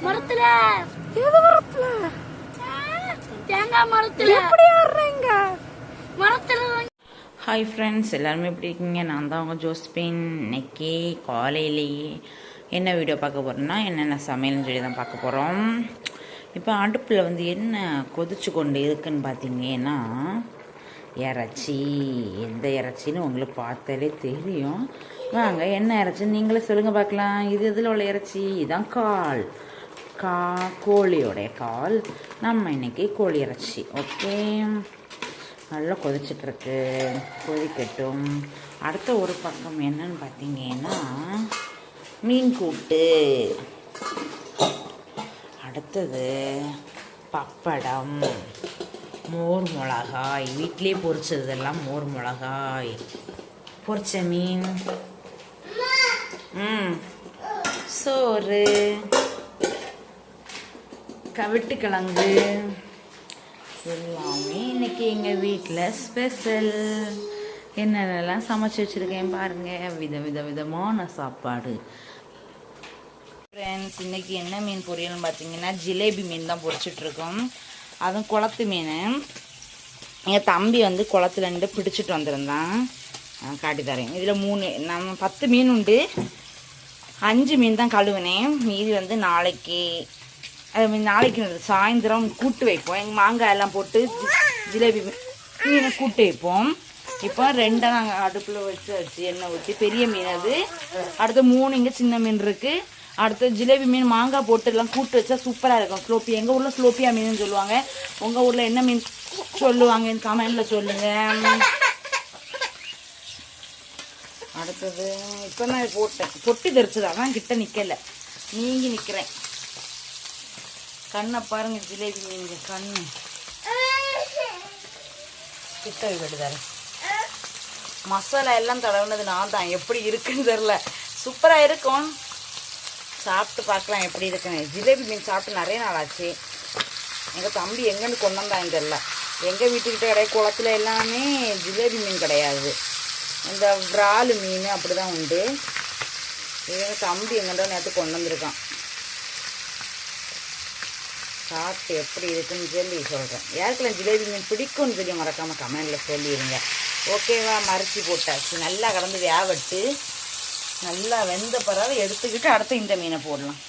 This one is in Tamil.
மரத்துல எது மரத்துல? தேங்காய் மரத்துல. எப்படி ஆடுறீங்க மரத்துல? ஹாய் ஃப்ரெண்ட்ஸ், எல்லாருமே எப்படி இருக்கீங்க? நான் தான் உங்கள் ஜோஸ்பின். இன்னைக்கு காலையிலேயே என்ன வீடியோ பார்க்க போகிறோன்னா, என்னென்ன சமையல்னு சொல்லி தான் பார்க்க போகிறோம். இப்போ அடுப்பில் வந்து என்ன கொதிச்சு கொண்டு இருக்குன்னு பார்த்தீங்கன்னா, இறைச்சி. எந்த இறைச்சின்னு உங்களுக்கு பார்த்தாலே தெரியும். வாங்க, என்ன இறைச்சின்னு நீங்களே சொல்லுங்கள் பார்க்கலாம். இது இதில் உள்ள இறைச்சி இதான் கோழியோடைய கால். நம்ம இன்னைக்கு கோழி இறைச்சி. ஓகே, நல்லா கொதிச்சிட்ருக்கு, கொதிக்கட்டும். அடுத்த ஒரு பக்கம் என்னன்னு பார்த்தீங்கன்னா, மீன் கூட்டு. அடுத்தது பப்படம், மோர் மிளகாய், வீட்டிலே பொரிச்சதெல்லாம் மோர் மிளகாய், பொரிச்ச மீன், சோறு, கவிட்டுக்கிழங்கு, எல்லாமே இன்னைக்கு எங்கள் வீட்டில் ஸ்பெஷல். என்னென்னலாம் சமைச்சு வச்சுருக்கேன் பாருங்கள். விதவிதமான சாப்பாடு. ஃப்ரெண்ட்ஸ், இன்றைக்கி என்ன மீன் பொரியல்னு பார்த்தீங்கன்னா, ஜிலேபி மீன் தான் பொரிச்சிட்ருக்கோம். அதுவும் குளத்து மீன். எங்கள் தம்பி வந்து குளத்துலேருந்து பிடிச்சிட்டு வந்திருந்தான். காட்டி தரேன். இதில் 10 மீன் உண்டு. 5 மீன் தான் கழுவினேன். மீதி வந்து நாளைக்கு சாயந்தரம் கூட்டு வைப்போம். எங்கள் மாங்காய் எல்லாம் போட்டு ஜிலேபி மீனை கூட்டு வைப்போம். இப்போ 2 நாங்கள் அடுப்பில் வச்சு எண்ணெய் ஊற்றி, பெரிய மீன் அது. அடுத்து 3 இங்கே சின்ன மீன் இருக்குது. அடுத்து ஜிலேபி மீன் மாங்காய் போட்டு எல்லாம் கூட்டு வச்சா சூப்பராக இருக்கும். ஸ்லோப்பி, எங்கள் ஊரில் ஸ்லோப்பியா மீன் சொல்லுவாங்க. உங்கள் ஊரில் என்ன மீன் சொல்லுவாங்க கமெண்டில் சொல்லுங்கள். அடுத்தது இப்போ நான் பொட்டி தெரிச்சது, அதான் கிட்ட நிற்கலை, நீங்கி நிற்கிறேன். கண்ணை பாருங்க, ஜிலேபி மீன் கண்ணு கிட்ட விடுதாரு. மசாலா எல்லாம் தடவுனது நான் தான். எப்படி இருக்குன்னு தெரில, சூப்பராக இருக்கும். சாப்பிட்டு பார்க்கலாம் எப்படி இருக்குன்னு. ஜிலேபி மீன் சாப்பிட்டு நிறைய நாள் ஆச்சு. எங்கள் தம்பி எங்கேருந்து கொண்டு வந்தாங்க தெரில. எங்கள் வீட்டுக்கிட்ட கிடையாது, குளத்துல எல்லாமே ஜிலேபி மீன் கிடையாது. இந்த விராலு மீன் அப்படி தான் உண்டு. எங்கள் தம்பி எங்கேண்டோ நேற்று கொண்டு வந்திருக்கான். சாப்பிட்டு எப்படி இருக்குன்னு சொல்லி சொல்கிறேன். யாருக்கெல்லாம் ஜிலேபி மீன் பிடிக்கும்னு சொல்லி மறக்காமல் கமெண்டில் சொல்லிடுங்க. ஓகேவா? மறைச்சி போட்டாச்சு. நல்லா கலந்து வேவட்டு நல்லா வெந்த பிறகு எடுத்துக்கிட்டு அடுத்து இந்த மீனை போடலாம்.